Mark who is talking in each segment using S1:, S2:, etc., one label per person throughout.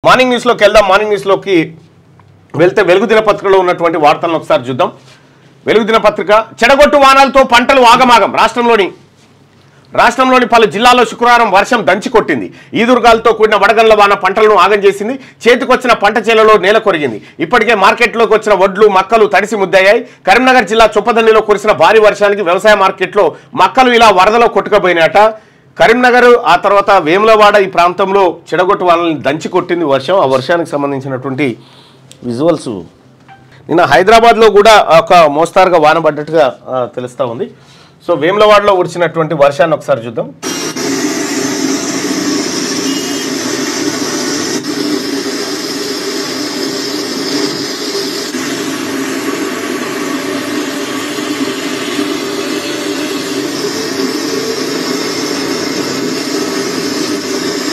S1: Morning news లోకి వెళ్దాం. Morning news లోకి వెళ్తే వెలుగు దినపత్రికలో ఉన్నటువంటి వార్తలను ఒకసారి చూద్దాం. వెలుగు దినపత్రిక చెడగొట్టు వానాలతో పంటలు ఆగమాగం. రాష్ట్రంలోని పలు జిల్లాల్లో శుక్రవారం వర్షం దంచి కొట్టింది. ఈదురుగాలతో కూడిన వడగండ్ల వాన పంటలను ఆగం చేసింది. చేతికొచ్చిన పంట చేలలో నేల కొరిగింది. ఇప్పటికే మార్కెట్లోకి వచ్చిన వడ్లు మక్కలు తడిసి ముద్దయ్యాయి. కరీంనగర్ జిల్లా చొప్పదండిలో కురిసిన భారీ వర్షానికి వ్యవసాయ మార్కెట్లో మక్కలు ఇలా వరదలో కొట్టుకుపోయినట. కరీంనగర్ ఆ తర్వాత వేములవాడ ఈ ప్రాంతంలో చెడగొట్టు వానల్ని దంచి కొట్టింది వర్షం. ఆ వర్షానికి సంబంధించినటువంటి విజువల్స్ నిన్న హైదరాబాద్లో కూడా ఒక మోస్తారుగా వాన పడ్డట్టుగా తెలుస్తూ ఉంది. సో వేములవాడలో కురిసినటువంటి వర్షాన్ని ఒకసారి చూద్దాం.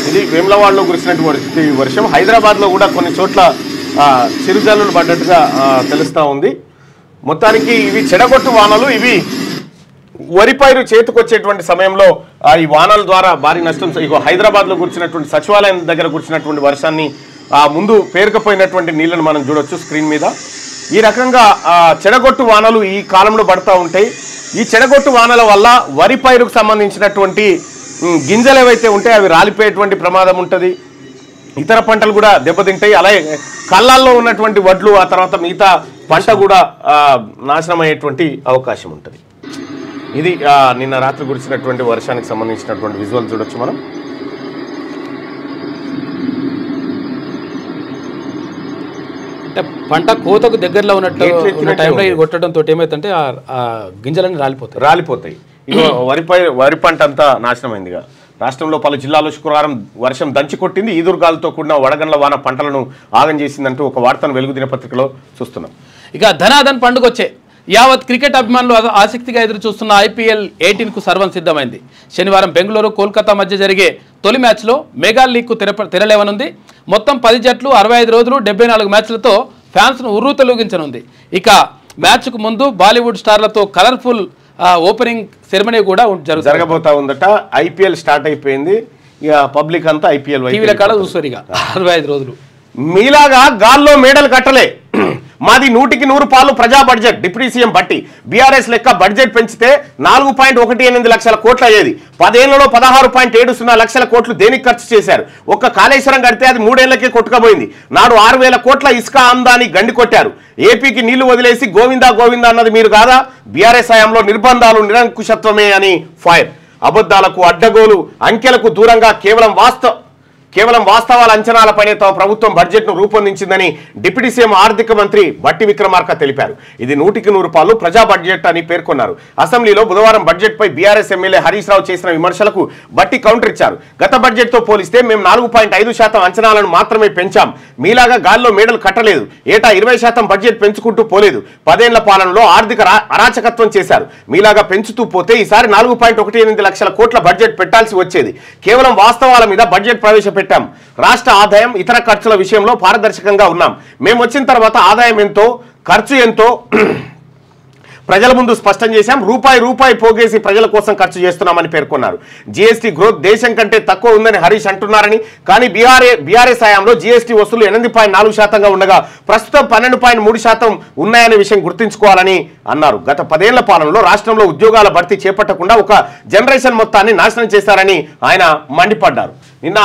S1: ఇది వేములవాడలో కురిసినటువంటి వర్షం. హైదరాబాద్లో కూడా కొన్ని చోట్ల చిరుజల్లులు పడ్డట్టుగా తెలుస్తూ ఉంది. మొత్తానికి ఇవి చెడగొట్టు వానలు. ఇవి వరి పైరు చేతికొచ్చేటువంటి సమయంలో ఈ వానల ద్వారా భారీ నష్టం. ఇక హైదరాబాద్లో కురిసినటువంటి సచివాలయం దగ్గర కురిసినటువంటి వర్షాన్ని ముందు పేరుకపోయినటువంటి నీళ్లను మనం చూడొచ్చు స్క్రీన్ మీద. ఈ రకంగా చెడగొట్టు వానలు ఈ కాలంలో పడుతూ ఉంటాయి. ఈ చెడగొట్టు వానల వల్ల వరి పైరుకు సంబంధించినటువంటి గింజలు ఏవైతే ఉంటాయో అవి రాలిపోయేటువంటి ప్రమాదం ఉంటుంది. ఇతర పంటలు కూడా దెబ్బతింటాయి. అలాగే కళ్ళాల్లో ఉన్నటువంటి వడ్లు ఆ తర్వాత మిగతా పంట కూడా నాశనం అయ్యేటువంటి అవకాశం ఉంటుంది. ఇది నిన్న రాత్రి కురిసినటువంటి వర్షానికి సంబంధించినటువంటి విజువల్ చూడొచ్చు మనం.
S2: అంటే పంట కోతకు దగ్గరలో ఉన్నట్టు టైంలో కొట్టడంతో ఏమైతుంటే ఆ గింజలన్నీ రాలిపోతాయి. ఇక వరి పంట అంతా నాశనమైందిగా. రాష్ట్రంలో పలు జిల్లాల్లో శుక్రవారం వర్షం దంచి కొట్టింది. ఈదురుగాలతో కూడిన వడగండ్ల వాన పంటలను ఆగం చేసిందంటూ ఒక వార్తను వెలుగు దినపత్రికలో చూస్తున్నాం. ఇక ధనాధన్ పండుగ వచ్చే యావత్ క్రికెట్ అభిమానులు ఆసక్తిగా ఎదురు చూస్తున్న IPL 18కు సర్వం సిద్ధమైంది. శనివారం బెంగళూరు కోల్కతా మధ్య జరిగే తొలి మ్యాచ్లో మెగా లీగ్కు తెరలేవనుంది. మొత్తం 10 జట్లు 65 రోజులు 74 మ్యాచ్లతో ఫ్యాన్స్ను ఉర్రూతలూగించనుంది. ఇక మ్యాచ్కు ముందు బాలీవుడ్ స్టార్లతో కలర్ఫుల్ ఓపెనింగ్ సెరమనీ కూడా
S1: జరగబోతా ఉందట. IPL స్టార్ట్ అయిపోయింది. ఇక పబ్లిక్ అంతా IPL
S2: టీవీల కాడ చూస్తారు. ఇక 65 రోజులు
S1: మీలాగా గాల్లో మేడలు కట్టలే. మాది 100కి 100 పాలు ప్రజా బడ్జెట్. డిప్యూటీ సీఎం బట్టి బీఆర్ఎస్ లెక్క బడ్జెట్ పెంచితే 4.18 లక్షల కోట్లు అయ్యేది. 10 ఏళ్లలో 16.70 లక్షల కోట్లు దేనికి ఖర్చు చేశారు? ఒక్క కాళేశ్వరం కడితే అది 3 ఏళ్లకే కొట్టుకుపోయింది. నాడు 6,000 కోట్ల ఇసుక ఆమ్దాని గండి కొట్టారు. ఏపీకి నీళ్లు వదిలేసి గోవిందా గోవిందా అన్నది మీరు కాదా? బీఆర్ఎస్ హయాంలో నిర్బంధాలు నిరంకుశత్వమే అని ఫైర్. అబద్ధాలకు అడ్డగోలు అంకెలకు దూరంగా కేవలం వాస్తవాల అంచనాలపైనే తమ ప్రభుత్వం బడ్జెట్ను రూపొందించిందని డిప్యూటీ సీఎం ఆర్థిక మంత్రి బట్టి విక్రమార్క తెలిపారు. ఇది 100కి 100 పాలు ప్రజా బడ్జెట్ అని పేర్కొన్నారు. అసెంబ్లీలో బుధవారం బడ్జెట్పై బీఆర్ఎస్ ఎమ్మెల్యే హరీష్ రావు చేసిన విమర్శలకు బట్టి కౌంటర్ ఇచ్చారు. గత బడ్జెట్తో పోలిస్తే మేము 4.5% అంచనాలను మాత్రమే పెంచాం. మీలాగా గాల్లో మేడలు కట్టలేదు. ఏటా 20% బడ్జెట్ పెంచుకుంటూ పోలేదు. 10 ఏళ్ల పాలనలో ఆర్థిక అరాచకత్వం చేశారు. మీలాగా పెంచుతూ పోతే ఈసారి 4.18 లక్షల కోట్ల బడ్జెట్ పెట్టాల్సి వచ్చేది. కేవలం వాస్తవాల మీద బడ్జెట్ ప్రవేశపెట్టాం. రాష్ట్ర ఆదాయం ఇతర ఖర్చుల విషయంలో పారదర్శకంగా ఉన్నాం. మేము వచ్చిన తర్వాత ఆదాయం ఎంతో ఖర్చు ఎంతో ప్రజల ముందు స్పష్టం చేశాం. రూపాయి పోగేసి ప్రజల కోసం ఖర్చు చేస్తున్నామని పేర్కొన్నారు. జీఎస్టీ గ్రోత్ దేశం కంటే తక్కువ ఉందని హరీష్ అంటున్నారని, కానీ బీఆర్ఎస్ హయాంలో జీఎస్టీ వసూలు 8.4% ఉండగా ప్రస్తుతం 12.3% ఉన్నాయనే విషయం గుర్తుంచుకోవాలని అన్నారు. గత 10 ఏళ్ల పాలనలో రాష్ట్రంలో ఉద్యోగాల భర్తీ చేపట్టకుండా ఒక జనరేషన్ మొత్తాన్ని నాశనం చేశారని ఆయన మండిపడ్డారు. నిన్న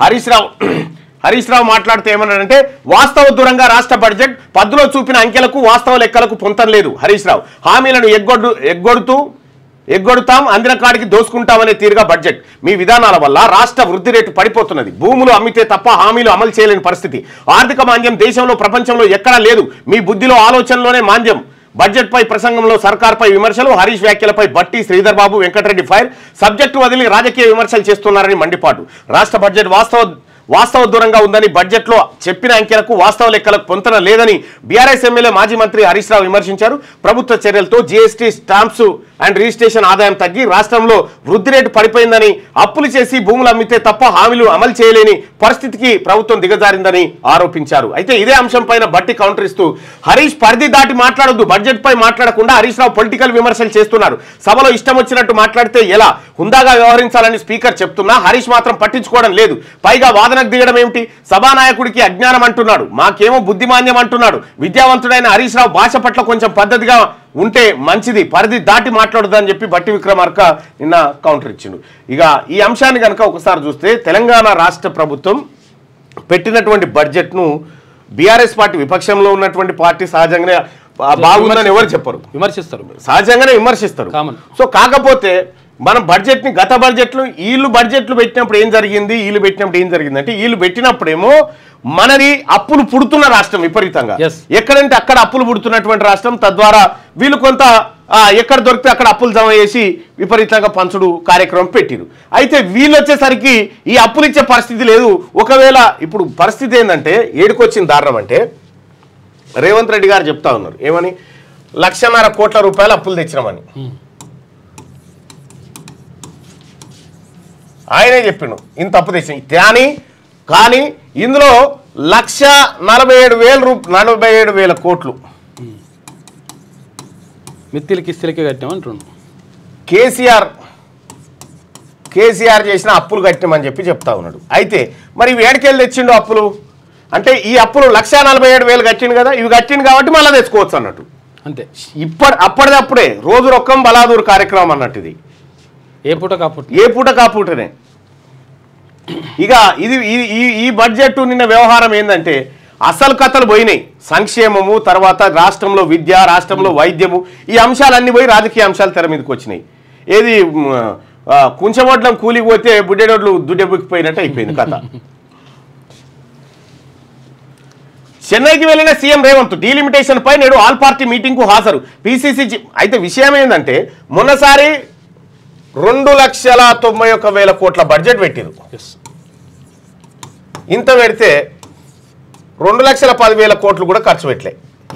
S1: హరీష్ రావు మాట్లాడుతూ ఏమన్నాడంటే, వాస్తవ దూరంగా రాష్ట్ర బడ్జెట్, పద్దులో చూపిన అంకెలకు వాస్తవ లెక్కలకు పొంతం లేదు. హరీష్ రావు హామీలను ఎగ్గొడుతాం, అందిన కాడికి దోసుకుంటామనే తీరుగా బడ్జెట్. మీ విధానాల వల్ల రాష్ట్ర వృద్ధి రేటు పడిపోతున్నది. భూములు అమ్మితే తప్ప హామీలు అమలు చేయలేని పరిస్థితి. ఆర్థిక మాంద్యం దేశంలో ప్రపంచంలో ఎక్కడా లేదు. మీ బుద్ధిలో ఆలోచనలోనే మాంద్యం. బడ్జెట్పై ప్రసంగంలో సర్కార్పై విమర్శలు. హరీష్ వ్యాఖ్యలపై బట్టి, శ్రీధర్ బాబు, వెంకటరెడ్డి ఫైర్. సబ్జెక్టు వదిలి రాజకీయ విమర్శలు చేస్తున్నారని మండిపాటు. రాష్ట్ర బడ్జెట్ వాస్తవ దూరంగా ఉందని, బడ్జెట్లో చెప్పిన అంకెలకు వాస్తవ లెక్కలకు పొంతన లేదని బీఆర్ఎస్ ఎమ్మెల్యే మాజీ మంత్రి హరీష్ రావు విమర్శించారు. ప్రభుత్వ చర్యలతో జీఎస్టీ స్టాంప్స్ అండ్ రిజిస్ట్రేషన్ ఆదాయం తగ్గి రాష్ట్రంలో వృద్ధి రేటు పడిపోయిందని, అప్పులు చేసి భూములు అమ్మితే తప్ప హామీలు అమలు చేయలేని పరిస్థితికి ప్రభుత్వం దిగజారిందని ఆరోపించారు. అయితే ఇదే అంశం పైన బట్టి కౌంటర్ ఇస్తూ హరీష్ పరిధి దాటి మాట్లాడొద్దు, బడ్జెట్ పై మాట్లాడకుండా హరీష్ రావు పొలిటికల్ విమర్శలు చేస్తున్నారు. సభలో ఇష్టం వచ్చినట్టు మాట్లాడితే ఎలా, హుందాగా వ్యవహరించాలని స్పీకర్ చెప్తున్నా హరీష్ మాత్రం పట్టించుకోవడం లేదు. పైగా వాదనకు దిగడం ఏమిటి, సభానాయకుడికి అజ్ఞానం అంటున్నాడు, మాకేమో బుద్ధిమాన్యం అంటున్నాడు. విద్యావంతుడైన హరీష్ రావు భాష పట్ల కొంచెం పద్ధతిగా ఉంటే మంచిది, పరిధి దాటి మాట్లాడదని చెప్పి బట్టి విక్రమార్క నిన్న కౌంటర్ ఇచ్చిండు. ఇక ఈ అంశాన్ని కనుక ఒకసారి చూస్తే తెలంగాణ రాష్ట్ర ప్రభుత్వం పెట్టినటువంటి బడ్జెట్ను బీఆర్ఎస్ పార్టీ విపక్షంలో ఉన్నటువంటి పార్టీ సహజంగానే బాగుందని ఎవరు చెప్పరు,
S2: విమర్శిస్తారు,
S1: సహజంగానే విమర్శిస్తారు. సో కాకపోతే మనం బడ్జెట్ని గత బడ్జెట్లు వీళ్ళు బడ్జెట్లు పెట్టినప్పుడు ఏం జరిగింది, వీళ్ళు పెట్టినప్పుడు ఏం జరిగింది అంటే వీళ్ళు పెట్టినప్పుడేమో మనది అప్పులు పుడుతున్న రాష్ట్రం విపరీతంగా, ఎక్కడంటే అక్కడ అప్పులు పుడుతున్నటువంటి రాష్ట్రం. తద్వారా వీళ్ళు కొంత ఎక్కడ దొరికితే అక్కడ అప్పులు జమ చేసి విపరీతంగా పంచుడు కార్యక్రమం పెట్టిరు. అయితే వీళ్ళు వచ్చేసరికి ఈ అప్పులు ఇచ్చే పరిస్థితి లేదు. ఒకవేళ ఇప్పుడు పరిస్థితి ఏంటంటే ఏడుకొచ్చిన దారుణం అంటే రేవంత్ రెడ్డి గారు చెప్తా ఉన్నారు ఏమని, 1,50,000 కోట్ల రూపాయలు అప్పులు తెచ్చినామని ఆయనే చెప్పిండు. ఇంత అప్పు తెచ్చిన కానీ ఇందులో 1,47,000 కోట్లు
S2: మిత్తిలకి ఇస్తలకి కట్టామంటున్నాను.
S1: కేసీఆర్ చేసిన అప్పులు కట్టామని చెప్పి చెప్తా ఉన్నాడు. అయితే మరి ఇవి ఏడకెళ్ళి తెచ్చిండు అప్పులు అంటే ఈ అప్పులు 1,47,000 కట్టిండు కదా, ఇవి కట్టిండు కాబట్టి మళ్ళీ తెచ్చుకోవచ్చు అన్నట్టు.
S2: అంతే,
S1: అప్పటిదప్పుడే రోజు రొక్కం బలాదూరు కార్యక్రమం అన్నట్టు. ఇది
S2: ఏ పూట కాపుటనే.
S1: ఇక ఇది ఈ బడ్జెట్ నిన్న వ్యవహారం ఏంటంటే అసలు కథలు పోయినాయి. సంక్షేమము, తర్వాత రాష్ట్రంలో విద్య, రాష్ట్రంలో వైద్యము, ఈ అంశాలన్నీ పోయి రాజకీయ అంశాలు తెర మీదకి వచ్చినాయి. ఏది కుంచమొడ్లం కూలికి పోతే బుడ్డెడోడ్లు దుడ్డెబుక్కిపోయినట్టు అయిపోయింది కథ. చెన్నైకి వెళ్ళిన సీఎం రేవంత్ డీలిమిటేషన్ పై నేడు ఆల్ పార్టీ మీటింగ్ కు హాజరు. పిసిసి అయితే విషయం ఏంటంటే మొన్నసారి 2,91,000 కోట్ల బడ్జెట్ పెట్టిరు. ఇంత పెడితే 2,10,000 కోట్లు కూడా ఖర్చు పెట్టలే.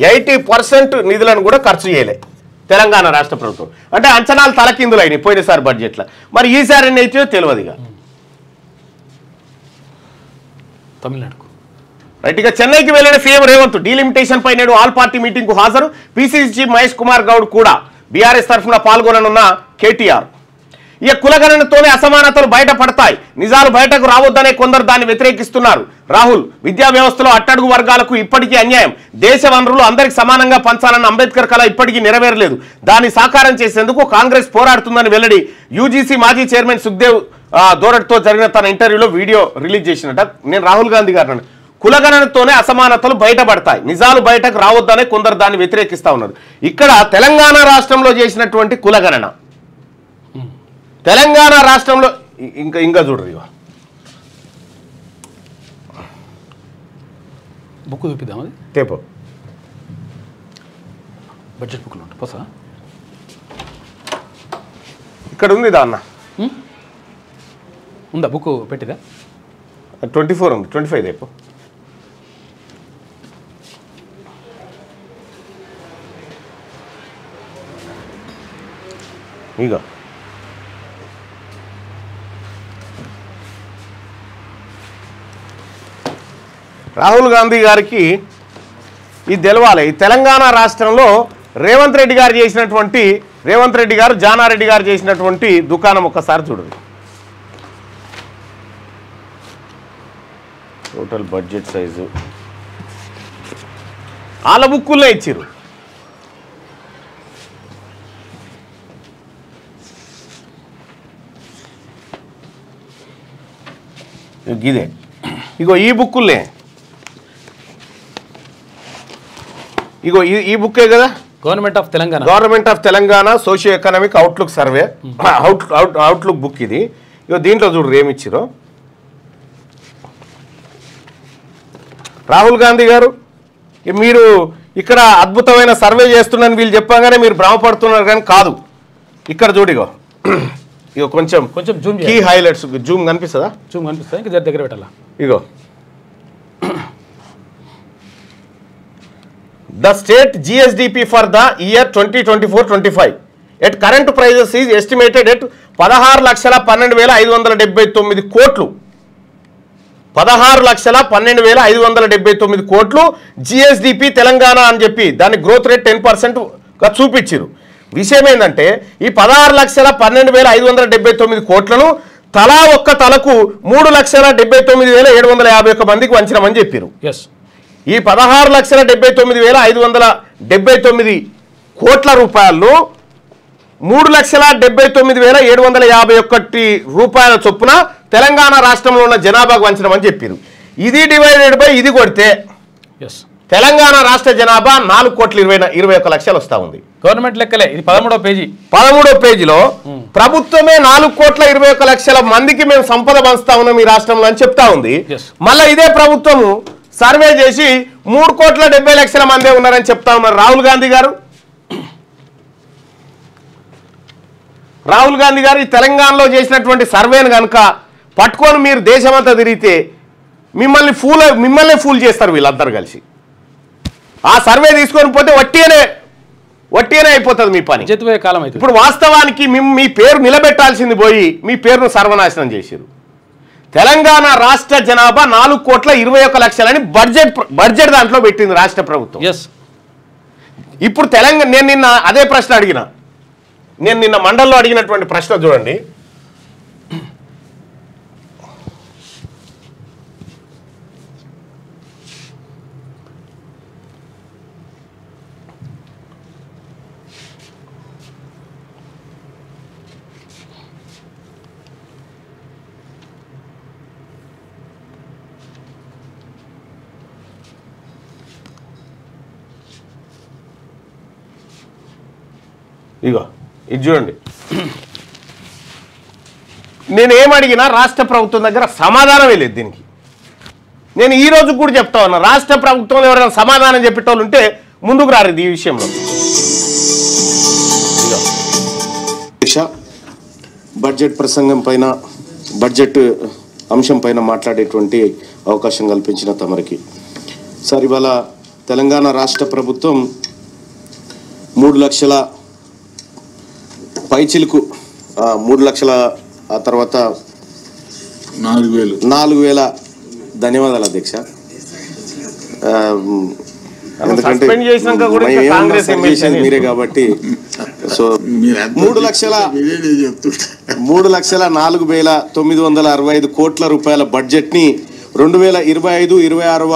S1: 80% నిధులను కూడా ఖర్చు చేయలే తెలంగాణ రాష్ట్ర ప్రభుత్వం. అంటే అంచనాలు తలకిందులైనాయి పోయినసారి బడ్జెట్లో. మరి ఈసారి ఎన్ని అయితే తెలియదుగా.
S2: తమిళనాడుకు
S1: రైట్. ఇక చెన్నైకి వెళ్ళిన సీఎం రేవంత్ డీలిమిటేషన్ పై నేడు ఆల్ పార్టీ మీటింగ్ కు హాజరు. పిసిసి చీఫ్ మహేష్ కుమార్ గౌడ్ కూడా బీఆర్ఎస్ తరఫున పాల్గొననున్న కేటీఆర్. ఇక కులగణనతోనే అసమానతలు బయటపడతాయి, నిజాలు బయటకు రావద్దనే కొందరు దాన్ని వ్యతిరేకిస్తున్నారు. రాహుల్ విద్యా వ్యవస్థలో అట్టడుగు వర్గాలకు ఇప్పటికీ అన్యాయం, దేశ వనరులు అందరికి సమానంగా పంచాలన్న అంబేద్కర్ కళ ఇప్పటికీ నెరవేరలేదు, దాన్ని సాకారం చేసేందుకు కాంగ్రెస్ పోరాడుతుందని వెల్లడి. యూజీసీ మాజీ చైర్మన్ సుఖ్దేవ్ దోరట్తో జరిగిన తన ఇంటర్వ్యూలో వీడియో రిలీజ్ చేసినట్ట. నేను రాహుల్ గాంధీ గారు కులగణనతోనే అసమానతలు బయటపడతాయి, నిజాలు బయటకు రావద్దనే కొందరు దాన్ని వ్యతిరేకిస్తా ఉన్నారు. ఇక్కడ తెలంగాణ రాష్ట్రంలో చేసినటువంటి కులగణన, తెలంగాణ రాష్ట్రంలో ఇంకా చూడరు. ఇక
S2: బుక్ చూపిద్దాం, అది
S1: తేపో
S2: బడ్జెట్ బుక్లో ఉంటుంది పోసా.
S1: ఇక్కడ ఉంది దాన్న
S2: ఉందా బుక్ పెట్టిదా?
S1: 24 ఉంది, 25 తేపో. ఇక రాహుల్ గాంధీ గారికి ఇది తెలవాలి. తెలంగాణ రాష్ట్రంలో రేవంత్ రెడ్డి గారు జానారెడ్డి గారు చేసినటువంటి దుకాణం ఒక్కసారి చూడండి. టోటల్ బడ్జెట్ సైజు వాళ్ళ బుక్కుల్లో ఇచ్చిర్రు. ఇదే ఇగో ఈ బుక్కులే, ఇగో ఈ బుక్కే కదా,
S2: government of
S1: Telangana socio economic outlook survey outlook book ఇది. ఇగో దీంట్లో చూడు ఏమిచ్చిరో. రాహుల్ గాంధీ గారు మీరు ఇక్కడ అద్భుతమైన సర్వే చేస్తున్నారని వీళ్ళు చెప్పగానే మీరు భ్రమపడుతున్నారు కానీ కాదు. ఇక్కడ చూడిగో, ఇగో కొంచెం
S2: జూమ్
S1: కీ హైలైట్స్ జూమ్ కనిపిస్తుందా?
S2: జూమ్ కనిపిస్తుంది, ఇంకా దగ్గర పెట్టాలా.
S1: ఇగో the state GSDP for the year 2024-25 at current prices is estimated at 16,12,579 కోట్లు. 16,12,579 కోట్లు జిఎస్డిపి తెలంగాణ అని చెప్పి దాని గ్రోత్ రేట్ 10%గా చూపించారు. విషయం ఏంటంటే ఈ 16,12,579 కోట్లను తలా ఒక్క తలకు 3,79,751 మందికి వంచినామని చెప్పారు. ఈ 16,79,579 కోట్ల రూపాయలను 3,79,751 రూపాయల చొప్పున తెలంగాణ రాష్ట్రంలో ఉన్న జనాభాకు వంచడమని చెప్పారు. ఇది డివైడెడ్ బై ఇది కొడితే తెలంగాణ రాష్ట్ర జనాభా 4,21,00,000 వస్తా ఉంది.
S2: గవర్నమెంట్ లెక్కలే. ఇది 13వ పేజీ.
S1: 13వ పేజీలో ప్రభుత్వమే 4,21,00,000 మందికి మేము సంపద పంచుతా ఉన్నాం ఈ రాష్ట్రంలో అని చెప్తా ఉంది. మళ్ళీ ఇదే ప్రభుత్వము సర్వే చేసి 3,70,00,000 మందే ఉన్నారని చెప్తా ఉన్నారు. రాహుల్ గాంధీ గారు ఈ తెలంగాణలో చేసినటువంటి సర్వేను కనుక పట్టుకొని మీరు దేశమంతా తిరిగితే మిమ్మల్ని ఫూల్ చేస్తారు వీళ్ళందరూ కలిసి. ఆ సర్వే తీసుకొని పోతే వట్టిగానే అయిపోతుంది మీ పని. ఇప్పుడు వాస్తవానికి మీ పేరు నిలబెట్టాల్సింది పోయి మీ పేరును సర్వనాశనం చేశారు. తెలంగాణ రాష్ట్ర జనాభా 4,21,00,000 అని బడ్జెట్ దాంట్లో పెట్టింది రాష్ట్ర ప్రభుత్వం. ఇప్పుడు తెలంగాణ నేను నిన్న అదే ప్రశ్న అడిగిన. నేను నిన్న మండలిలో అడిగినటువంటి ప్రశ్న చూడండి. ఇగో ఇది చూడండి. నేనేమడిగినా రాష్ట్ర ప్రభుత్వం దగ్గర సమాధానమే లేదు దీనికి. నేను ఈ రోజు కూడా చెప్తా ఉన్నా, రాష్ట్ర ప్రభుత్వంలో ఎవరైనా సమాధానం చెప్పేటోళ్ళు ఉంటే ముందుకు రారు ఈ విషయంలో.
S3: బడ్జెట్ ప్రసంగం పైన, బడ్జెట్ అంశం పైన మాట్లాడేటువంటి అవకాశం కల్పించిన తమరికి సార్, ఇవాళ తెలంగాణ రాష్ట్ర ప్రభుత్వం 3 లక్షల పైచిలకు 3 లక్షల ఆ తర్వాత 4,000 ధన్యవాదాలు అధ్యక్ష. ఎందుకంటే మీరే కాబట్టి. సో 3,04,965 కోట్ల రూపాయల బడ్జెట్ని 2025-26వ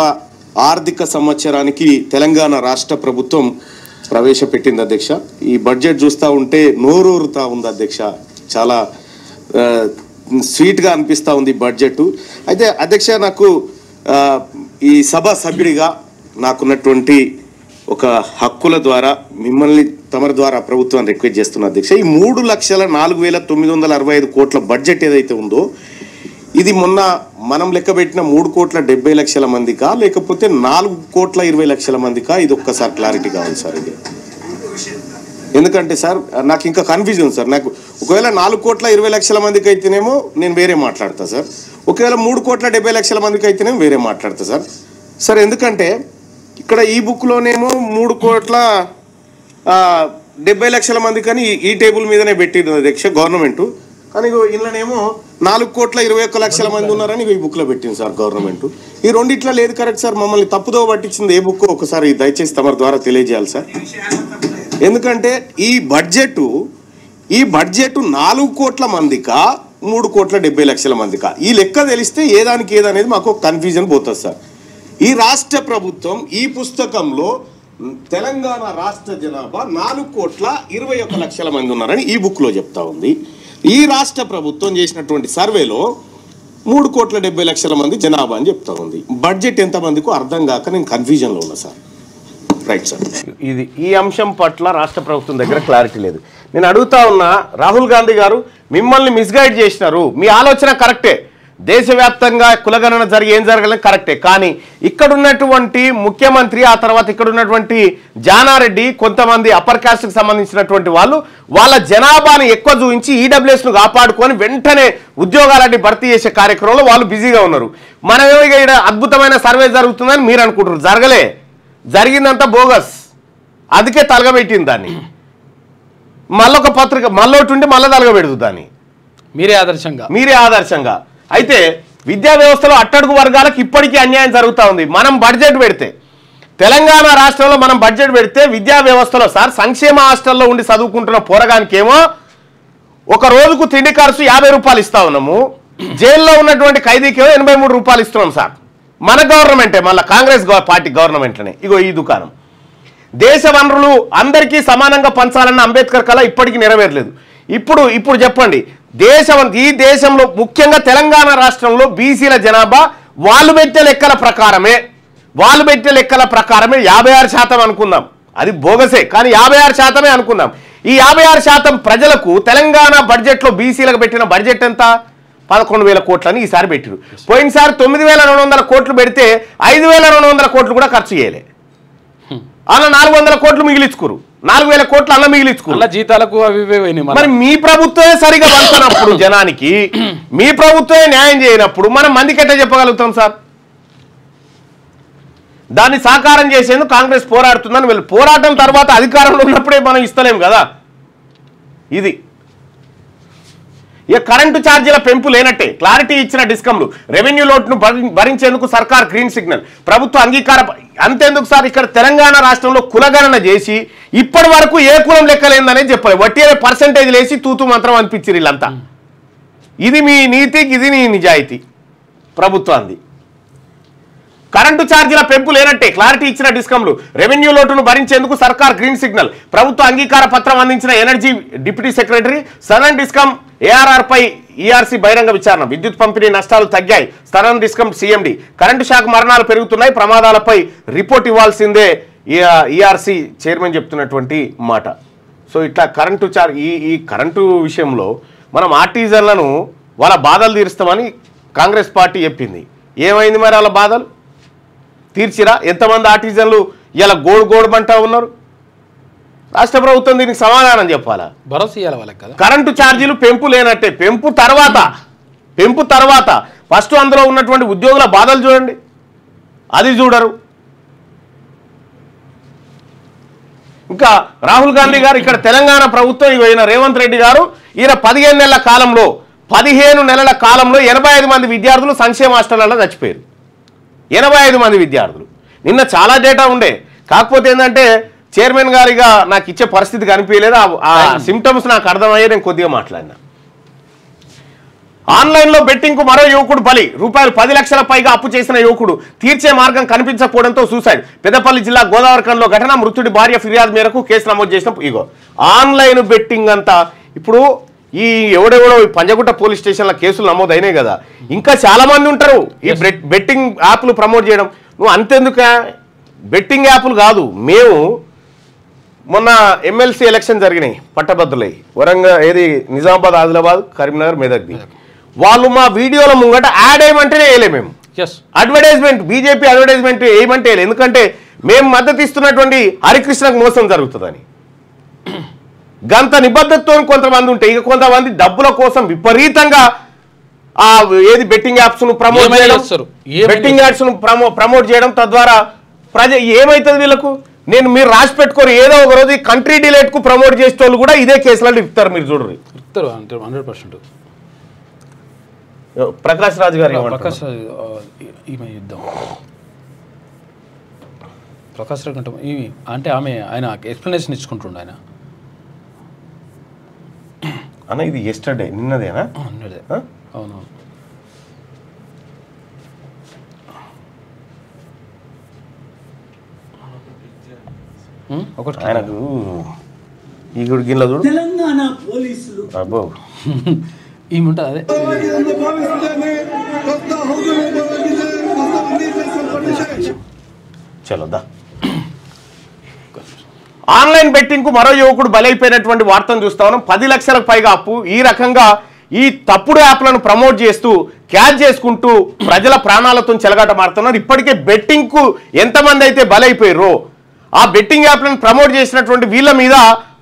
S3: ఆర్థిక సంవత్సరానికి తెలంగాణ రాష్ట్ర ప్రభుత్వం ప్రవేశపెట్టింది అధ్యక్ష. ఈ బడ్జెట్ చూస్తూ ఉంటే నోరూరుతా ఉంది అధ్యక్ష. చాలా స్వీట్గా అనిపిస్తూ ఉంది బడ్జెట్. అయితే అధ్యక్ష, నాకు ఈ సభ సభ్యుడిగా నాకున్నటువంటి ఒక హక్కుల ద్వారా మిమ్మల్ని తమరి ద్వారా ప్రభుత్వాన్ని రిక్వెస్ట్ చేస్తున్నా అధ్యక్ష. ఈ 3,04,965 కోట్ల బడ్జెట్ ఏదైతే ఉందో ఇది మొన్న మనం లెక్కబెట్టిన 3,70,00,000 మందికా లేకపోతే 4,20,00,000 మందికా? ఇది ఒక్కసారి క్లారిటీ కావాలి సార్. ఇది ఎందుకంటే సార్ నాకు ఇంకా కన్ఫ్యూజన్ సార్. నాకు ఒకవేళ 4,20,00,000 మందికి అయితేనేమో నేను వేరే మాట్లాడతా సార్. ఒకవేళ 3,70,00,000 మందికి అయితేనేమో వేరే మాట్లాడతా సార్. సార్ ఎందుకంటే ఇక్కడ ఈ బుక్లోనేమో 3,70,00,000 మంది కానీ ఈ టేబుల్ మీదనే పెట్టింది అధ్యక్ష గవర్నమెంట్. కానీ ఇళ్ళనేమో 4,21,00,000 మంది ఉన్నారని ఈ బుక్లో పెట్టింది సార్ గవర్నమెంట్. ఈ రెండిట్లా లేదు కరెక్ట్ సార్. మమ్మల్ని తప్పుదో పట్టించింది ఏ బుక్ ఒకసారి దయచేసి తమ ద్వారా తెలియజేయాలి సార్. ఎందుకంటే ఈ బడ్జెట్ 4 కోట్ల మందికా 3,70,00,000 మందికా ఈ లెక్క తెలిస్తే ఏదానికి ఏదనేది మాకు కన్ఫ్యూజన్ పోతుంది సార్. ఈ రాష్ట్ర ప్రభుత్వం ఈ పుస్తకంలో తెలంగాణ రాష్ట్ర జనాభా 4,21,00,000 మంది ఉన్నారని ఈ బుక్లో చెప్తా ఉంది. ఈ రాష్ట్ర ప్రభుత్వం చేసినటువంటి సర్వేలో 3,70,00,000 మంది జనాభా అని చెప్తా ఉంది. బడ్జెట్ ఎంతమందికో అర్థం కాక నేను కన్ఫ్యూజన్లో ఉన్నా సార్. Right sir.
S1: ఈ అంశం పట్ల రాష్ట్ర ప్రభుత్వం దగ్గర క్లారిటీ లేదు. నేను అడుగుతా ఉన్నా, రాహుల్ గాంధీ గారు మిమ్మల్ని మిస్గైడ్ చేసినారు. మీ ఆలోచన కరెక్టే, దేశవ్యాప్తంగా కులగణన ఏం జరగాలని కరెక్టే. కానీ ఇక్కడ ఉన్నటువంటి ముఖ్యమంత్రి, ఆ తర్వాత ఇక్కడ ఉన్నటువంటి జానారెడ్డి, కొంతమంది అప్పర్ కాస్ట్కి సంబంధించినటువంటి వాళ్ళు వాళ్ళ జనాభాని ఎక్కువ చూపించి ఈడబ్ల్యూఎస్ను కాపాడుకొని వెంటనే ఉద్యోగాలన్నీ భర్తీ చేసే కార్యక్రమంలో వాళ్ళు బిజీగా ఉన్నారు. మనమేమో ఇక్కడ అద్భుతమైన సర్వే జరుగుతుందని మీరు అనుకుంటారు. జరగలే, జరిగిందంతా బోగస్. అందుకే తలగబెట్టింది దాన్ని. మళ్ళొక పత్రిక మళ్ళొకటి ఉంటే మళ్ళీ తలగబెడదు దాన్ని. మీరే ఆదర్శంగా అయితే విద్యా వ్యవస్థలో అట్టడుగు వర్గాలకు ఇప్పటికీ అన్యాయం జరుగుతూ ఉంది. మనం బడ్జెట్ పెడితే తెలంగాణ రాష్ట్రంలో మనం బడ్జెట్ పెడితే విద్యా వ్యవస్థలో సార్ సంక్షేమ హాస్టల్లో ఉండి చదువుకుంటున్న పోరగానికేమో ఒక రోజుకు తిండి ఖర్చు 50 రూపాయలు ఇస్తా ఉన్నాము. జైల్లో ఉన్నటువంటి ఖైదీకేమో 83 రూపాయలు ఇస్తున్నాం సార్. మన గవర్నమెంటే, మళ్ళీ కాంగ్రెస్ పార్టీ గవర్నమెంట్లోనే. ఇగో ఈ దుకాణం. దేశ వనరులు అందరికీ సమానంగా పంచాలన్న అంబేద్కర్ కళ ఇప్పటికీ నెరవేరలేదు. ఇప్పుడు చెప్పండి, ఈ దేశంలో ముఖ్యంగా తెలంగాణ రాష్ట్రంలో బీసీల జనాభా వాళ్ళు పెట్టే లెక్కల ప్రకారమే 56% అనుకుందాం. అది బోగసే, కానీ 56% అనుకుందాం. ఈ 56% ప్రజలకు తెలంగాణ బడ్జెట్లో బీసీలకు పెట్టిన బడ్జెట్ ఎంత? 11,000 కోట్లని ఈసారి పెట్టారు. పోయినసారి 9,200 కోట్లు పెడితే 5,200 కోట్లు కూడా ఖర్చు చేయలే. అలా 400 కోట్లు మిగిలించుకోరు, 4,000 కోట్లు అలా మిగిలించుకోరు.
S2: జీతాలకు
S1: మరి మీ ప్రభుత్వమే సరిగా పంచినప్పుడు జనానికి, మీ ప్రభుత్వమే న్యాయం చేయనప్పుడు మనం మందికి ఎట్లా చెప్పగలుగుతాం సార్? దాన్ని సాకారం చేసేందుకు కాంగ్రెస్ పోరాడుతుందని వీళ్ళు పోరాటం తర్వాత అధికారంలో ఉన్నప్పుడే మనం ఇస్తలేం కదా. ఇది ఇక కరెంటు ఛార్జీల పెంపు లేనట్టే క్లారిటీ ఇచ్చిన డిస్కంలు. రెవెన్యూ లోటును భరించేందుకు సర్కార్ గ్రీన్ సిగ్నల్, ప్రభుత్వ అంగీకారం. అంతేందుకు సార్, ఇక్కడ తెలంగాణ రాష్ట్రంలో కులగణన చేసి ఇప్పటి వరకు ఏ కులం లెక్కలేందనేది చెప్పలేదు. వట్టి పర్సెంటేజ్ లేసి తూతు మంత్రం అనిపించారు వీళ్ళంతా. ఇది మీ నీతి, ఇది నీ నిజాయితీ ప్రభుత్వాన్ని. కరెంటు ఛార్జీల పెంపు లేనట్టే క్లారిటీ ఇచ్చిన డిస్కంలు. రెవెన్యూ లోటును భరించేందుకు సర్కార్ గ్రీన్ సిగ్నల్, ప్రభుత్వ అంగీకార పత్రం అందించిన energy deputy secretary. Southern discom ARR పై ఈఆర్సీ బహిరంగ విచారణ. విద్యుత్ పంపిణీ నష్టాలు తగ్గాయి, సదరన్ డిస్కమ్ సీఎండి. కరెంటు శాఖ మరణాలు పెరుగుతున్నాయి, ప్రమాదాలపై రిపోర్ట్ ఇవ్వాల్సిందే ఈఆర్సీ చైర్మన్ చెప్తున్నటువంటి మాట. సో ఇట్లా కరెంటు ఈ కరెంటు విషయంలో మనం ఆర్టిజన్లను వాళ్ళ బాధలు తీరుస్తామని కాంగ్రెస్ పార్టీ చెప్పింది. ఏమైంది మరి వాళ్ళ బాధలు తీర్చిరా? ఎంతమంది ఆర్టిజన్లు ఇలా గోడుమంటా ఉన్నారు? రాష్ట్ర ప్రభుత్వం దీనికి సమాధానం చెప్పాలా?
S2: భరోసా ఇవ్వాలి వాళ్ళకి కదా.
S1: కరెంటు ఛార్జీలు పెంపు లేనట్టే, పెంపు తర్వాత ఫస్ట్ అందులో ఉన్నటువంటి ఉద్యోగుల బాధలు చూడండి, అది చూడరు. ఇంకా రాహుల్ గాంధీ గారు ఇక్కడ తెలంగాణ ప్రభుత్వం ఈయన రేవంత్ రెడ్డి గారు ఈయన 15 నెలల కాలంలో 85 మంది విద్యార్థులు సంక్షేమ హాస్టళ్లలో చచ్చిపోయారు. 85 మంది విద్యార్థులు. నిన్న చాలా డేటా ఉండే, కాకపోతే ఏంటంటే చైర్మన్ గారిగా నాకు ఇచ్చే పరిస్థితి కనిపించలేదు. ఆ సిమ్టమ్స్ నాకు అర్థమయ్యే నేను కొద్దిగా మాట్లాడినా. ఆన్లైన్లో బెట్టింగ్కు మరో యువకుడు బలి. రూపాయలు 10 లక్షల పైగా అప్పు చేసిన యువకుడు తీర్చే మార్గం కనిపించకపోవడంతో సూసైడ్. పెద్దపల్లి జిల్లా గోదావరిఖంలో ఘటన. మృతుడి భార్య ఫిర్యాదు మేరకు కేసు నమోదు చేసిన. ఇగో ఆన్లైన్ బెట్టింగ్ అంతా ఇప్పుడు ఈ ఎవడెవడో పంజగుట్ట పోలీస్ స్టేషన్ల కేసులు నమోదైనాయి కదా. ఇంకా చాలా మంది ఉంటారు ఈ బెట్టింగ్ యాప్లు ప్రమోట్ చేయడం. నువ్వు అంతెందుక, బెట్టింగ్ యాప్లు కాదు, మేము మొన్న ఎమ్మెల్సీ ఎలక్షన్ జరిగినాయి పట్టభద్రులై, వరంగల్ ఏది నిజామాబాద్, ఆదిలాబాద్, కరీంనగర్, మెదక్ది. వాళ్ళు మా వీడియోల ముంగట యాడ్ వేయమంటేనే వేయలే. మేము అడ్వర్టైజ్మెంట్, బీజేపీ అడ్వర్టైజ్మెంట్ వేయమంటే వేయలే. ఎందుకంటే మేము మద్దతు ఇస్తున్నటువంటి హరికృష్ణకు మోసం జరుగుతుందని. గంత నిబద్ధతతో కొంతమంది ఉంటే, ఇక కొంతమంది డబ్బుల కోసం విపరీతంగా ఏది బెట్టింగ్ యాప్స్ ను ప్రమోట్ చేయడం, బెట్టింగ్ యాప్స్ ను ప్రమోట్ చేయడం. తద్వారా ఏమైతుంది వీళ్ళకు? మీరు రాసి పెట్టుకోరు, ఏదో ఒక రోజు కంట్రీ డిలేట్ కు ప్రమోట్ చేసే వాళ్ళు కూడా ఇదే కేసులలో ఇస్తారు. మీరు చూడరు,
S2: 100%.
S1: ప్రకాష్ రాజ్ గారు
S2: ప్రకాష్ రాజ్ అంటే ఆయన ఎక్స్ప్లెనేషన్ ఇచ్చుకుంటుండే ఆయన.
S1: అన్న ఇది ఎస్టర్డే, నిన్నదేనా?
S2: అవునవును.
S1: ఒకటి ఆయనకు ఈ గిన్నెలో చూడు,
S4: తెలంగాణ పోలీసులు
S1: అబ్బో
S2: ఏముంటుంది అదే.
S1: చలోదా. ఆన్లైన్ బెట్టింగ్ కు మరో యువకుడు బలైపోయినటువంటి వార్తను చూస్తా ఉన్నాం. 10 లక్షలకు పైగా అప్పు. ఈ రకంగా ఈ తప్పుడు యాప్లను ప్రమోట్ చేస్తూ క్యాచ్ చేసుకుంటూ ప్రజల ప్రాణాలతో చెలగాట మారుతున్నారు. ఇప్పటికే బెట్టింగ్ కు ఎంతమంది అయితే బలైపోయారో ఆ బెట్టింగ్ యాప్లను ప్రమోట్ చేసినటువంటి వీళ్ళ మీద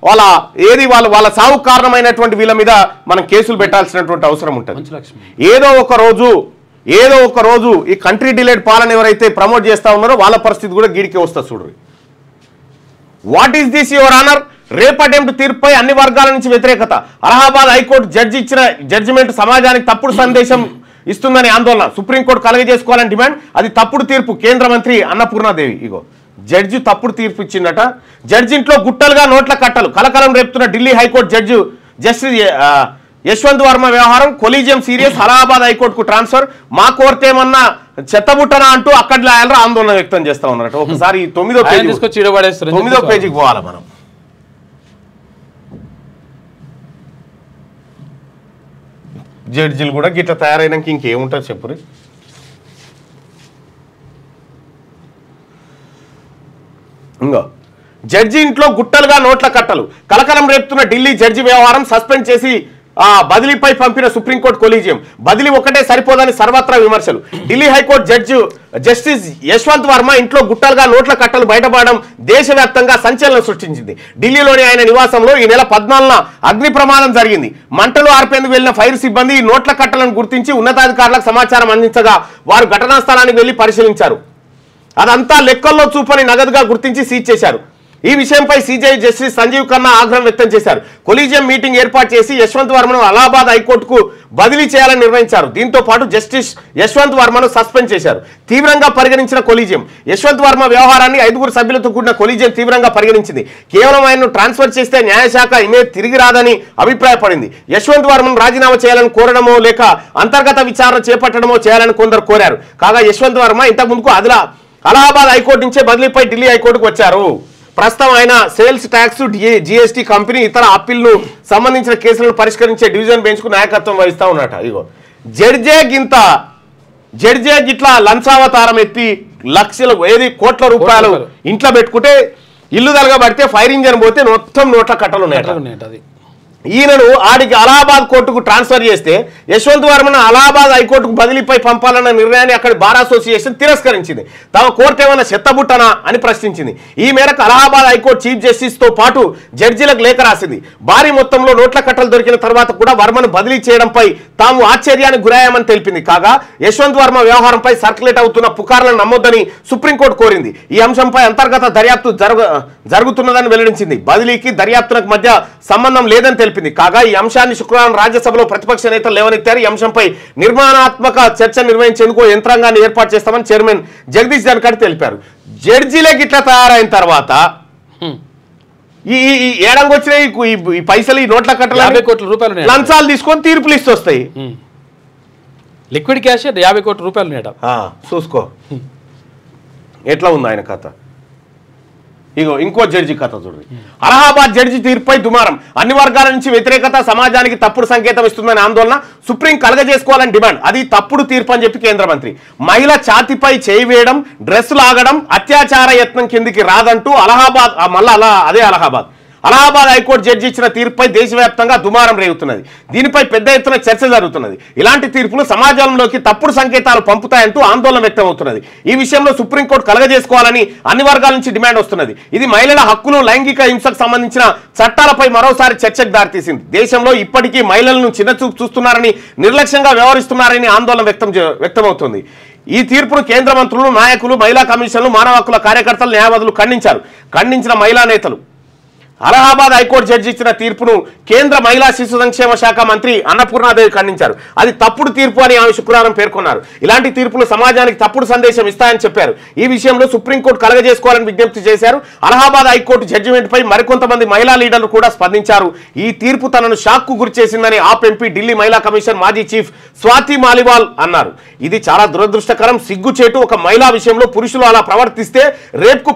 S1: వాళ్ళ సాగు కారణమైనటువంటి వీళ్ళ మీద మనం కేసులు పెట్టాల్సినటువంటి అవసరం ఉంటుంది. ఏదో ఒక రోజు ఈ కంట్రీ డిలేట్ పాలన ఎవరైతే ప్రమోట్ చేస్తా ఉన్నారో వాళ్ళ పరిస్థితి కూడా గీడికే వస్తుంది. చూడండి, what is this your honour? Rape attempt తీర్పుపై అన్ని వర్గాల నుంచి వ్యతిరేకత. అలహాబాద్ హైకోర్టు జడ్జి ఇచ్చిన జడ్జిమెంట్ సమాజానికి తప్పుడు సందేశం ఇస్తుందని ఆందోళన. సుప్రీంకోర్టు కలగజేసుకోవాలని డిమాండ్. అది తప్పుడు తీర్పు. కేంద్ర మంత్రి అన్నపూర్ణాదేవి. ఇగో జడ్జి తప్పుడు తీర్పు ఇచ్చిందట. జడ్జి ఇంట్లో గుట్టలుగా నోట్ల కట్టలు. కలకలం రేపుతున్న Delhi high court judge justice Yashwant Varma వ్యవహారం. Collegium serious. అలహాబాద్ హైకోర్టుకు ట్రాన్స్ఫర్. మా కోర్టు ఏమన్నా చెత్తబుట్టనా అంటూ అక్కడి లాయర్లు ఆందోళన వ్యక్తం చేస్తా ఉన్నారట. ఒకసారి 9వ పేజీకి పోవాలి మనం. జడ్జిలు కూడా గిట్లా తయారైనాక ఇంకేముంటుంది చెప్పురి. ఇంకో జడ్జి ఇంట్లో గుట్టలుగా నోట్ల కట్టలు. కలకలం రేపుతున్న ఢిల్లీ జడ్జి వ్యవహారం. సస్పెండ్ చేసి బదిలీపై పంపిన సుప్రీంకోర్టు కొలీజియం. బదిలీ ఒకటే సరిపోదని సర్వత్రా విమర్శలు. Delhi high court judge justice Yashwant Varma ఇంట్లో గుట్టలుగా నోట్ల కట్టలు బయటపడడం దేశవ్యాప్తంగా సంచలనం సృష్టించింది. ఢిల్లీలోని ఆయన నివాసంలో ఈ నెల 14న అగ్ని ప్రమాదం జరిగింది. మంటలు ఆర్పేందుకు వెళ్లిన ఫైర్ సిబ్బంది ఈ నోట్ల కట్టలను గుర్తించి ఉన్నతాధికారులకు సమాచారం అందించగా వారు ఘటనా స్థలానికి వెళ్లి పరిశీలించారు. అదంతా లెక్కల్లో చూపని నగదుగా గుర్తించి సీజ్ చేశారు. ఈ విషయంపై సీజీఐ జస్టిస్ సంజీవ్ ఖన్నా ఆగ్రహం వ్యక్తం చేశారు. కొలీజియం మీటింగ్ ఏర్పాటు చేసి యశ్వంత్ వర్మను అలహాబాద్ హైకోర్టుకు బదిలీ చేయాలని నిర్ణయించారు. దీంతో పాటు జస్టిస్ యశ్వంత్ వర్మను సస్పెండ్ చేశారు. తీవ్రంగా పరిగణించిన కొలీజియం యశ్వంత్ వర్మ వ్యవహారాన్ని 5 సభ్యులతో కూడిన కొలీజియం తీవ్రంగా పరిగణించింది. కేవలం ఆయన్ను ట్రాన్స్ఫర్ చేస్తే న్యాయశాఖ ఇమేజ్ తిరిగి రాదని అభిప్రాయపడింది. యశ్వంత్ వర్మను రాజీనామా చేయాలని కోరడమో లేక అంతర్గత విచారణ చేపట్టడమో చేయాలని కొందరు కోరారు. కాగా యశ్వంత్ వర్మ ఇంతకుముందుకు అలహాబాద్ హైకోర్టు నుంచే బదిలీపై ఢిల్లీ హైకోర్టుకు వచ్చారు. ప్రస్తుతం ఆయన సేల్స్ ట్యాక్స్, జీఎస్టీ, కంపెనీ ఇతర అప్పీల్ను సంబంధించిన కేసులను పరిష్కరించే డివిజన్ బెంచ్ కు నాయకత్వం వహిస్తా ఉన్నట. ఇగో జడ్జే గిట్లా లంచావతారం ఎత్తి లక్షల కోట్ల రూపాయలు ఇంట్లో పెట్టుకుంటే ఇల్లు తలగబడితే ఫైర్ ఇంజన్ పోతే మొత్తం నోట్ల కట్టలు ఉన్నాయి. ఈయనను ఆడికి అలహాబాద్ కోర్టుకు ట్రాన్స్ఫర్ చేస్తే యశ్వంత్ వర్మను అలహాబాద్ హైకోర్టుకు బదిలీపై పంపాలన్న నిర్ణయాన్ని అక్కడి బార్ అసోసియేషన్ తిరస్కరించింది. తమ కోర్టు ఏమైనా చెత్తబుట్టనా అని ప్రశ్నించింది. ఈ మేరకు అలహాబాద్ హైకోర్టు చీఫ్ జస్టిస్ తో పాటు జడ్జీలకు లేఖ రాసింది. భారీ మొత్తంలో నోట్ల కట్టలు దొరికిన తర్వాత కూడా వర్మను బదిలీ చేయడంపై తాము ఆశ్చర్యానికి గురయ్యామని తెలిపింది. కాగా యశ్వంత్ వర్మ వ్యవహారంపై సర్క్యులేట్ అవుతున్న పుకార్లను నమ్మొద్దని సుప్రీంకోర్టు కోరింది. ఈ అంశంపై అంతర్గత దర్యాప్తు జరుగుతున్నదని వెల్లడించింది. బదిలీకి దర్యాప్తులకు మధ్య సంబంధం లేదని తెలిపింది. కాగా ఈ అంశాన్ని శుక్రవారం రాజ్యసభలో ప్రతిపక్ష నేతలు లేవనెత్తారు. ఈ అంశంపై నిర్మాణాత్మక చర్చ నిర్వహించేందుకు యంత్రాంగాన్ని ఏర్పాటు చేస్తామని చైర్మన్ జగదీష్ ధన్ఖడ్ తెలిపారు. జడ్జీలే గిట్లా తయారైన తర్వాత ఈ ఏడంగా ఈ పైసలు ఈ నోట్ల కట్టలు
S2: 50 కోట్ల రూపాయలు
S1: లంచాలు తీసుకొని తీర్పులు ఇస్తూ వస్తాయి.
S2: లిక్విడ్ క్యాష్ 50 కోట్ల రూపాయలు నేట.
S1: చూసుకో ఎట్లా ఉంది ఆయన కథ. ఇగో ఇంకో జడ్జి కథ చూడండి. అలహాబాద్ జడ్జి తీర్పుపై దుమారం. అన్ని వర్గాల నుంచి వ్యతిరేకత. సమాజానికి తప్పుడు సంకేతం ఇస్తుందని ఆందోళన. సుప్రీం కలగజేసుకోవాలని డిమాండ్. అది తప్పుడు తీర్పు అని చెప్పి కేంద్ర మంత్రి. మహిళ ఛాతిపై చేయి వేయడం, డ్రెస్ లాగడం అత్యాచార యత్నం కిందికి రాదంటూ అలహాబాద్ అలహాబాద్ హైకోర్టు జడ్జి ఇచ్చిన తీర్పుపై దేశవ్యాప్తంగా దుమారం రేగుతున్నది. దీనిపై పెద్ద ఎత్తున చర్చ జరుగుతున్నది. ఇలాంటి తీర్పులు సమాజంలోకి తప్పుడు సంకేతాలు పంపుతాయంటూ ఆందోళన వ్యక్తం అవుతున్నది. ఈ విషయంలో సుప్రీంకోర్టు కలగజేసుకోవాలని అన్ని వర్గాల నుంచి డిమాండ్ వస్తున్నది. ఇది మహిళల హక్కులు, లైంగిక హింసకు సంబంధించిన చట్టాలపై మరోసారి చర్చకు దారితీసింది. దేశంలో ఇప్పటికీ మహిళలను చిన్నచూపు చూస్తున్నారని, నిర్లక్ష్యంగా వ్యవహరిస్తున్నారని ఆందోళన వ్యక్తమవుతుంది. ఈ తీర్పును కేంద్ర మంత్రులు, నాయకులు, మహిళా కమిషన్లు, మానవ హక్కుల కార్యకర్తలు, న్యాయవాదులు ఖండించిన మహిళా నేతలు అలహాబాద్ హైకోర్టు జడ్జి ఇచ్చిన తీర్పును కేంద్ర మహిళా శిశు సంక్షేమ శాఖ మంత్రి అన్నపూర్ణాదేవి ఖండించారు. అది తప్పుడు తీర్పు అని ఆమె శుక్రవారం పేర్కొన్నారు. ఇలాంటి తీర్పులు సమాజానికి తప్పుడు సందేశం ఇస్తాయని చెప్పారు. ఈ విషయంలో సుప్రీంకోర్టు కలగజేసుకోవాలని విజ్ఞప్తి చేశారు. అలహాబాద్ హైకోర్టు జడ్జిమెంట్పై మరికొంతమంది మహిళా లీడర్లు కూడా స్పందించారు. ఈ తీర్పు తనను షాక్కు గురిచేసిందని ఆప్ ఎంపీ, ఢిల్లీ మహిళా కమిషన్ మాజీ చీఫ్ స్వాతి మాలివాల్ అన్నారు. ఇది చాలా దురదృష్టకరం, సిగ్గుచేటు. ఒక మహిళా విషయంలో పురుషులు అలా ప్రవర్తిస్తే రేప్కు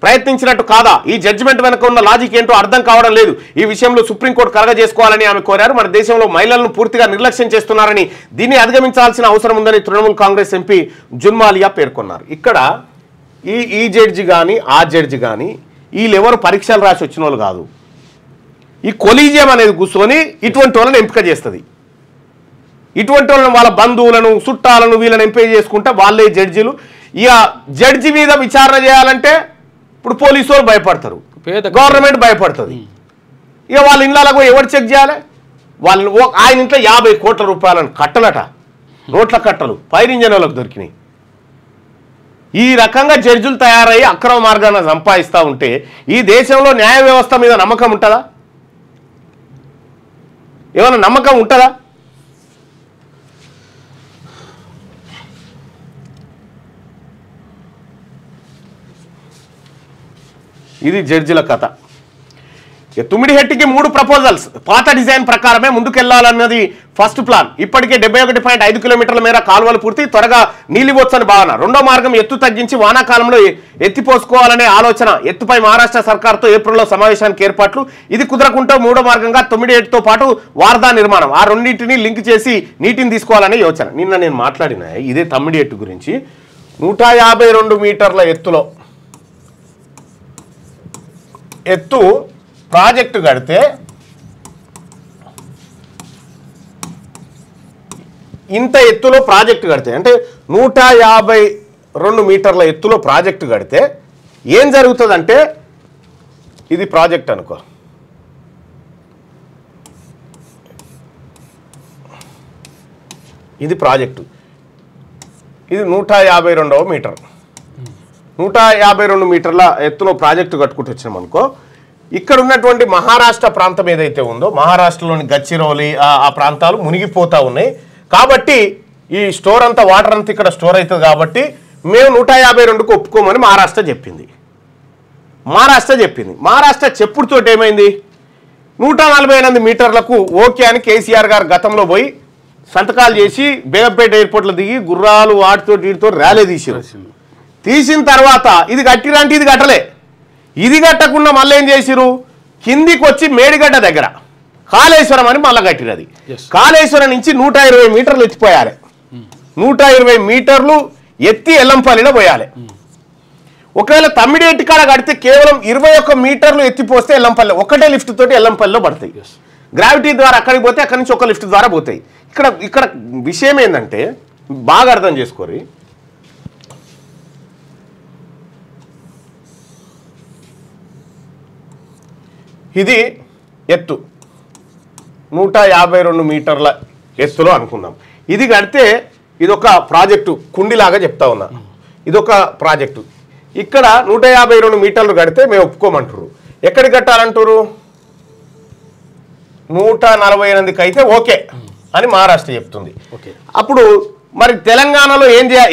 S1: ప్రయత్నించినట్టు కాదా? ఈ జడ్జిమెంట్ వెనక ఉన్న లాజిక్ ఏంటో అర్థం కావడం లేదు. ఈ విషయంలో సుప్రీంకోర్టు కలగజేసుకోవాలని ఆమె కోరారు. మన దేశంలో మహిళలను పూర్తిగా నిర్లక్ష్యం చేస్తున్నారని, దీన్ని అధిగమించాల్సిన అవసరం ఉందని తృణమూల్ కాంగ్రెస్ ఎంపీ జున్మాలియా పేర్కొన్నారు. ఇక్కడ ఈ జడ్జి కానీ ఆ జడ్జి కానీ వీళ్ళెవరు పరీక్షలు రాసి వచ్చిన వాళ్ళు కాదు. ఈ కొలీజియం అనేది కూర్చొని ఇటువంటి వాళ్ళని ఎంపిక చేస్తుంది. ఇటువంటి వాళ్ళని వాళ్ళ బంధువులను, చుట్టాలను వీళ్ళని ఎంపిక చేసుకుంటే వాళ్ళే జడ్జిలు. ఇక జడ్జి మీద విచారణ చేయాలంటే ఇప్పుడు పోలీసు వాళ్ళు భయపడతారు, గవర్నమెంట్ భయపడుతుంది. ఇక వాళ్ళ ఇళ్ళకు ఎవరు చెక్ చేయాలి? వాళ్ళు ఆయన ఇంట్లో 50 కోట్ల రూపాయలను కట్టలట, నోట్ల కట్టలు ఫైర్ ఇంజన్ వాళ్ళకి దొరికినాయి. ఈ రకంగా జడ్జిలు తయారయ్యి అక్రమ మార్గాన్ని సంపాదిస్తూ ఉంటే ఈ దేశంలో న్యాయ వ్యవస్థ మీద నమ్మకం ఉంటుందా? ఏమైనా నమ్మకం ఉంటుందా? ఇది జడ్జిల కథ. తుమ్మిడిహెట్టికి 3 ప్రపోజల్స్. పాత డిజైన్ ప్రకారమే ముందుకెళ్లాలన్నది ఫస్ట్ ప్లాన్. ఇప్పటికే 71.5 కిలోమీటర్ల మేర కాలువలు పూర్తి, త్వరగా నీలివొచ్చని భావన. రెండో మార్గం ఎత్తు తగ్గించి వానాకాలంలో ఎత్తిపోసుకోవాలనే ఆలోచన. ఎత్తుపై మహారాష్ట్ర సర్కార్తో ఏప్రిల్లో సమావేశానికి ఏర్పాట్లు. ఇది కుదరకుంటే మూడో మార్గంగా తుమ్మిడిహెట్టితో పాటు వార్దా నిర్మాణం. ఆ రెండింటిని లింక్ చేసి నీటిని తీసుకోవాలనే యోచన. నిన్న నేను మాట్లాడిన ఇదే తుమ్మిడిహెట్టు గురించి. 152 మీటర్ల ఎత్తు ప్రాజెక్టు కడితే ఇంత ఎత్తులో ప్రాజెక్టు కడితే అంటే 152 మీటర్ల ఎత్తులో ప్రాజెక్టు కడితే ఏం జరుగుతుందంటే, ఇది ప్రాజెక్ట్ అనుకో, ఇది ప్రాజెక్టు, ఇది 152వ మీటర్. 152 మీటర్ల ఎత్తులో ప్రాజెక్టు కట్టుకుంటూ వచ్చినాం అనుకో, ఇక్కడ ఉన్నటువంటి మహారాష్ట్ర ప్రాంతం ఏదైతే ఉందో, మహారాష్ట్రలోని గచ్చిరోలి ఆ ప్రాంతాలు మునిగిపోతూ ఉన్నాయి. కాబట్టి ఈ స్టోర్ అంతా, వాటర్ అంతా ఇక్కడ స్టోర్ అవుతుంది. కాబట్టి మేము 152కు ఒప్పుకోమని మహారాష్ట్ర చెప్పింది. మహారాష్ట్ర చెప్పుడుతో ఏమైంది, 148 మీటర్లకు ఓకే అని కేసీఆర్ గారు గతంలో పోయి సంతకాలు చేసి బేగంపేట ఎయిర్పోర్ట్లో దిగి గుర్రాలు వాటితో వీటితో ర్యాలీ తీసిన తర్వాత ఇది కట్టిరంటే ఇది కట్టలే. ఇది కట్టకుండా మళ్ళీ ఏం చేసిరు, కిందికి వచ్చి మేడిగడ్డ దగ్గర కాళేశ్వరం అని మళ్ళీ కట్టిరది. కాళేశ్వరం నుంచి 120 మీటర్లు ఎత్తిపోయాలి. 120 మీటర్లు ఎత్తి ఎల్లంపల్లిలో పోయాలి. ఒకవేళ తమ్మిడిహెట్టి కాడ కడితే కేవలం 21 మీటర్లు ఎత్తిపోస్తే ఎల్లంపల్లి ఒకటే లిఫ్ట్ తోటి ఎల్లంపల్లిలో పడతాయి. గ్రావిటీ ద్వారా అక్కడికి పోతే అక్కడి నుంచి ఒక లిఫ్ట్ ద్వారా పోతాయి. ఇక్కడ విషయం ఏంటంటే బాగా అర్థం చేసుకోరి, ఇది ఎత్తు 152 మీటర్ల ఎత్తులో అనుకుందాం. ఇది కడితే ఇదొక ప్రాజెక్టు, కుండిలాగా చెప్తా ఉన్నా, ఇదొక ప్రాజెక్టు. ఇక్కడ 152 మీటర్లు కడితే మేము ఒప్పుకోమంటారు. ఎక్కడికి కట్టాలంటారు, 148కి అయితే ఓకే అని మహారాష్ట్ర చెప్తుంది. అప్పుడు మరి తెలంగాణలో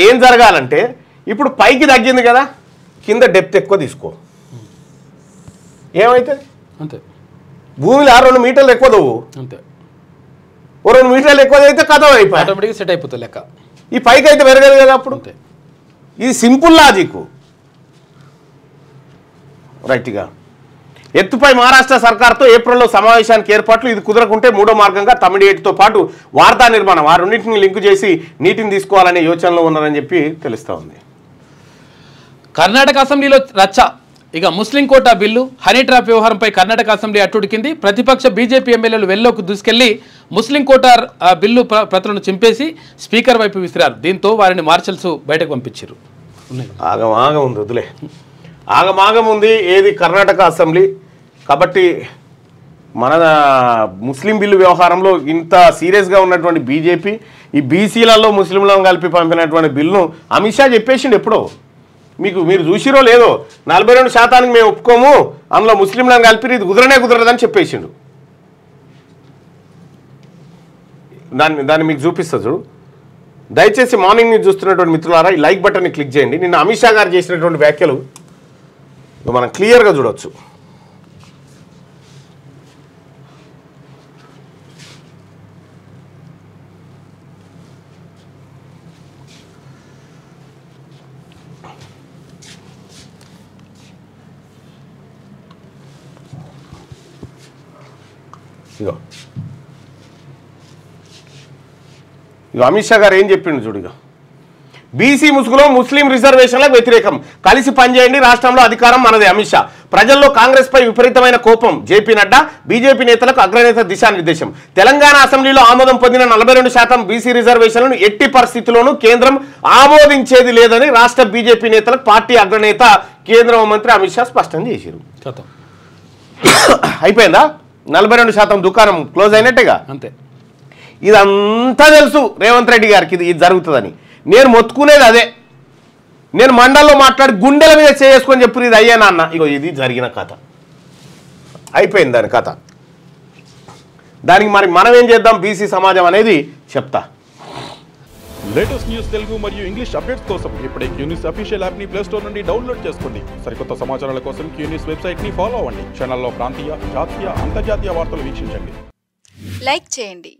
S1: ఏం జరగాలంటే, ఇప్పుడు పైకి తగ్గింది కదా, కింద డెప్త్ ఎక్కువ తీసుకో, ఏమైతే
S2: అంతే.
S1: భూమిలో 2 మీటర్లు ఎక్కువ దవ్వు,
S2: అంతే.
S1: 2 మీటర్లు ఎక్కువ అయితే కథం అయిపోయి
S2: ఆటోమేటిక్గా సెట్ అయిపోతుంది లెక్క.
S1: ఈ పైకి అయితే పెరగదు కదా అప్పుడు. ఇది సింపుల్ లాజిక్. రైట్గా ఎత్తుపై మహారాష్ట్ర సర్కార్తో ఏప్రిల్లో సమావేశానికి ఏర్పాట్లు. ఇది కుదరకుంటే మూడో మార్గంగా తమ్మిడిహెట్టితో పాటు వార్తా నిర్మాణం. ఆ రెండింటిని లింకు చేసి నీటిని తీసుకోవాలనే యోచనలో ఉన్నారని చెప్పి తెలుస్తూ ఉంది.
S2: కర్ణాటక అసెంబ్లీలో రచ్చ. ఇక ముస్లిం కోటా బిల్లు, హనీ ట్రాప్ వ్యవహారంపై కర్ణాటక అసెంబ్లీ అట్టుడికింది. ప్రతిపక్ష బీజేపీ ఎమ్మెల్యేలు వెల్లోకి దూసుకెళ్లి ముస్లిం కోటా బిల్లు ప్రతులను చింపేసి స్పీకర్ వైపు విసిరారు. దీంతో వారిని మార్షల్స్ బయటకు పంపించారు.
S1: ఆగమాగం ఉంది, వదిలే, ఆగమాగం ఉంది. ఏది కర్ణాటక అసెంబ్లీ కాబట్టి మన ముస్లిం బిల్లు వ్యవహారంలో ఇంత సీరియస్గా ఉన్నటువంటి బీజేపీ ఈ బీసీలలో ముస్లింలను కలిపి పంపినటువంటి బిల్లును అమిత్ షా చెప్పేసిండు ఎప్పుడో. మీరు చూసిరో లేదో, 42% మేము ఒప్పుకోము, అందులో ముస్లింలను కలిపి ఇది కుదరదని చెప్పేసిండు. దాన్ని మీకు చూపిస్తా చూడు. దయచేసి మార్నింగ్ న్యూస్ చూస్తున్నటువంటి మిత్రులారా ఈ లైక్ బటన్ని క్లిక్ చేయండి. నిన్న అమిత్ షా గారు చేసినటువంటి వ్యాఖ్యలు మనం క్లియర్గా చూడవచ్చు. ఇగో అమిత్ షా గారు ఏం చెప్పిండు చూడు. బీసీ ముసుగులో ముస్లిం రిజర్వేషన్లకు వ్యతిరేకం, కలిసి పనిచేయండి, రాష్ట్రంలో అధికారం మనదే. అమిత్ షా ప్రజల్లో కాంగ్రెస్ పై విపరీతమైన కోపం. జేపీ నడ్డా బీజేపీ నేతలకు అగ్రనేత దిశానిర్దేశం. తెలంగాణ అసెంబ్లీలో ఆమోదం పొందిన 42% బీసీ రిజర్వేషన్లను ఎట్టి పరిస్థితుల్లోనూ కేంద్రం ఆమోదించేది లేదని రాష్ట్ర బీజేపీ నేతలకు పార్టీ అగ్రనేత కేంద్ర మంత్రి అమిత్ షా స్పష్టం చేశారు. అయిపోయిందా, 42% దుకాణం క్లోజ్ అయినట్టేగా.
S2: అంతే.
S1: ఇదంతా తెలుసు రేవంత్ రెడ్డి గారికి ఇది జరుగుతుందని. నేను మొత్తుకునేది అదే. నేను మండల్లో మాట్లాడి గుండెల మీద చేసుకొని చెప్పు ఇది అయ్యానా అన్న. ఇగో ఇది జరిగిన కథ, అయిపోయింది దాని కథ. దానికి మరి మనం ఏం చేద్దాం బీసీ సమాజం అనేది చెప్తా.
S4: లేటెస్ట్ న్యూస్ తెలుగు మరియు ఇంగ్లీష్ అప్డేట్స్ కోసం ఇప్పుడే క్యూన్యూస్ అఫీషియల్ యాప్ ని ప్లే స్టోర్ నుండి డౌన్లోడ్ చేసుకోండి. సరికొత్త సమాచారాల కోసం క్యూన్యూస్ వెబ్సైట్ ని ఫాలో అవ్వండి. ఛానల్లో ప్రాంతీయ, జాతీయ, అంతర్జాతీయ వార్తలు వీక్షించండి.
S5: లైక్ చేయండి.